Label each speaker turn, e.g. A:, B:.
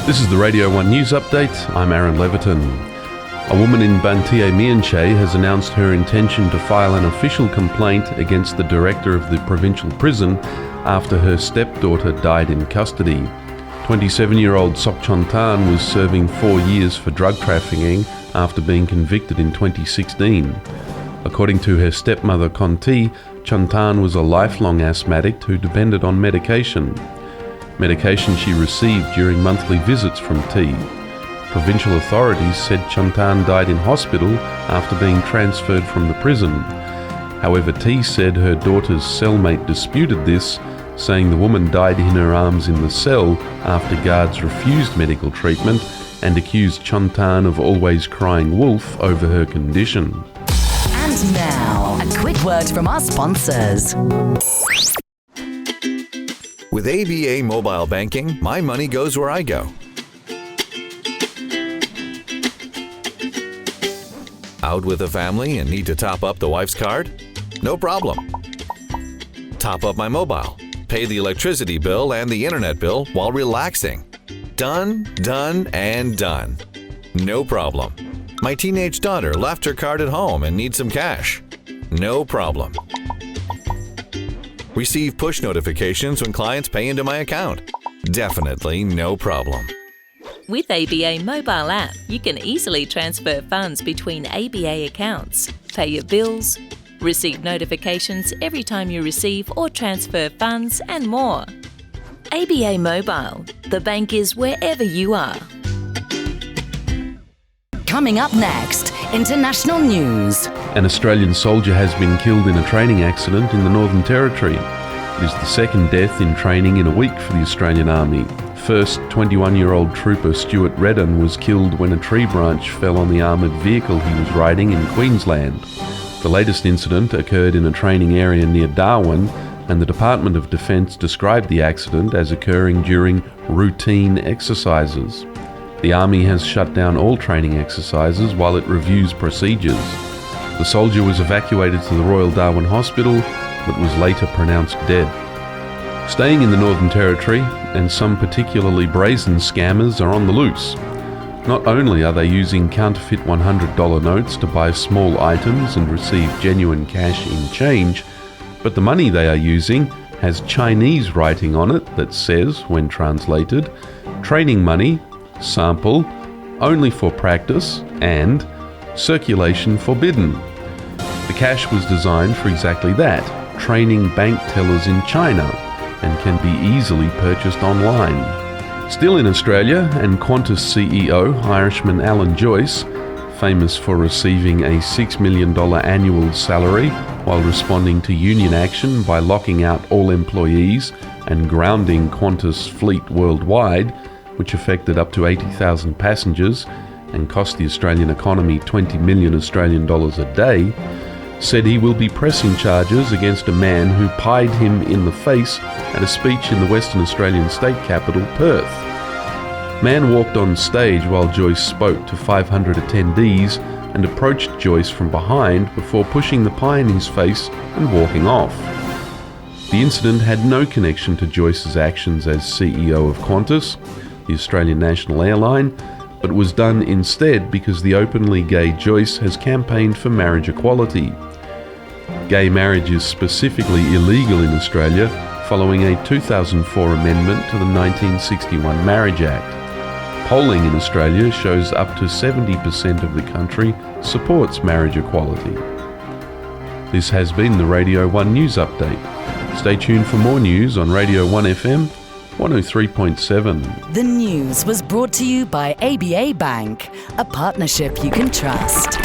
A: This is the Radio 1 News Update. I'm Aaron Leviton. A woman in Banteay Meanchey has announced her intention to file an official complaint against the director of the provincial prison after her stepdaughter died in custody. 27-year-old Sokchon Tan was serving 4 years for drug trafficking after being convicted in 2016. According to her stepmother Conti, Chontan was a lifelong asthmatic who depended on medication she received during monthly visits from T. Provincial authorities said Chontan died in hospital after being transferred from the prison. However, T said her daughter's cellmate disputed this, saying the woman died in her arms in the cell after guards refused medical treatment and accused Chontan of always crying wolf over her condition.
B: And now, a quick word from our sponsors.
C: With ABA Mobile Banking, my money goes where I go. Out with the family and need to top up the wife's card? No problem. Top up my mobile, pay the electricity bill and the internet bill while relaxing. Done, done, and done. No problem. My teenage daughter left her card at home and needs some cash. No problem. Receive push notifications when clients pay into my account. Definitely no problem.
D: With ABA mobile app, you can easily transfer funds between ABA accounts, pay your bills, receive notifications every time you receive or transfer funds, and more. ABA Mobile, the bank is wherever you are.
B: Coming up next, international news.
A: An Australian soldier has been killed in a training accident in the Northern Territory. It is the second death in training in a week for the Australian Army. First, 21-year-old trooper Stuart Redden was killed when a tree branch fell on the armoured vehicle he was riding in Queensland. The latest incident occurred in a training area near Darwin, and the Department of Defence described the accident as occurring during routine exercises. The Army has shut down all training exercises while it reviews procedures. The soldier was evacuated to the Royal Darwin Hospital, but was later pronounced dead. Staying in the Northern Territory, and some particularly brazen scammers are on the loose. Not only are they using counterfeit $100 notes to buy small items and receive genuine cash in change, but the money they are using has Chinese writing on it that says, when translated, training money, sample, only for practice, and circulation forbidden. The cash was designed for exactly that, training bank tellers in China, and can be easily purchased online. Still in Australia, and Qantas CEO, Irishman Alan Joyce, famous for receiving a $6 million annual salary while responding to union action by locking out all employees and grounding Qantas fleet worldwide, which affected up to 80,000 passengers and cost the Australian economy 20 million Australian dollars a day, said he will be pressing charges against a man who pied him in the face at a speech in the Western Australian state capital, Perth. Man walked on stage while Joyce spoke to 500 attendees and approached Joyce from behind before pushing the pie in his face and walking off. The incident had no connection to Joyce's actions as CEO of Qantas, the Australian national airline, but was done instead because the openly gay Joyce has campaigned for marriage equality. Gay marriage is specifically illegal in Australia following a 2004 amendment to the 1961 Marriage Act. Polling in Australia shows up to 70% of the country supports marriage equality. This has been the Radio 1 News Update. Stay tuned for more news on Radio 1 FM 103.7.
B: The news was brought to you by ABA Bank, a partnership you can trust.